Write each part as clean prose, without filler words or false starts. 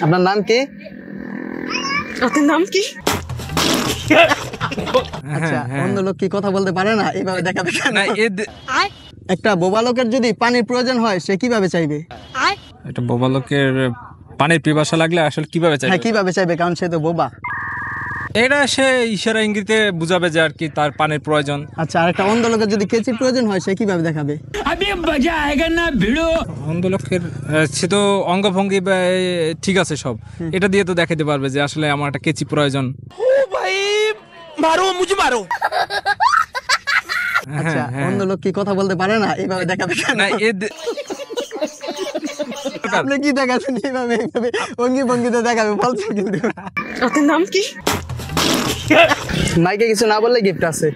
আপনার নাম কি? আপনার নাম কি? আচ্ছা, অন্ধ লোক কি কথা বলতে পারে না? এইভাবে দেখাবে কেন? একটা বোবা লোকের যদি পানির প্রয়োজন হয় সে কিভাবে চাইবে? একটা বোবা লোকের পানির পিপাসা লাগলে আসলে কিভাবে চাইবে? হ্যাঁ, কিভাবে চাইবে, কারণ সে তো বোবা। এটা সে ইশারা ইঙ্গিতে বুঝাবে যে আর কি তার পানির প্রয়োজন। আচ্ছা, আর একটা অন্ধ লোকের যদি কেচির প্রয়োজন হয় সে কিভাবে দেখাবে? অন্ধ লোকের সে তো অঙ্গভঙ্গি ঠিক আছে সব, এটা দিয়ে তো দেখাতে পারবে যে আসলে আমার একটা কেচি প্রয়োজন। আচ্ছা, অন্ধ লোক কি কথা বলতে পারে না? এইভাবে দেখাবে কেন? আপনি কি দেখাচ্ছেন? এইভাবে এইভাবে অঙ্গি ভঙ্গিতে দেখাবে বলছেন কিন্তু। আপনার নাম কি? মাইকে কিছু না বললে গিফট আছে।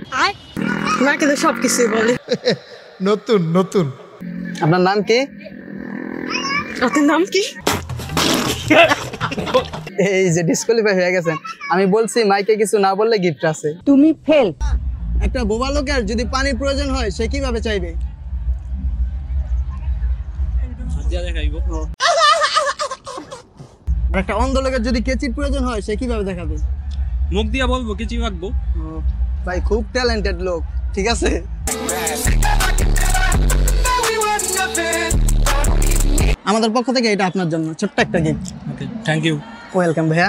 মাকে তো সব কিছুই বলে। নতুন নতুন। আপনার নাম কি? আপনার নাম কি? এই যে ডিসকোয়ালিফাই হয়ে গেছেন। আমি বলছি মাইকে কিছু না বললে গিফট আছে। তুমি ফেল। একটা বোবা লোকের যদি পানির প্রয়োজন হয় সে কিভাবে চাইবে? আর একটা অন্ধ লোকের যদি কেচির প্রয়োজন হয় সে কিভাবে দেখাবে? মুখ দিয়া বলবো, কেচি মাখবো। ভাই খুব ট্যালেন্টেড লোক, ঠিক আছে। আমাদের পক্ষ থেকে এটা আপনার জন্য ছোট্ট একটা গিফট। Thank you. ওয়েলকাম ভাইয়া।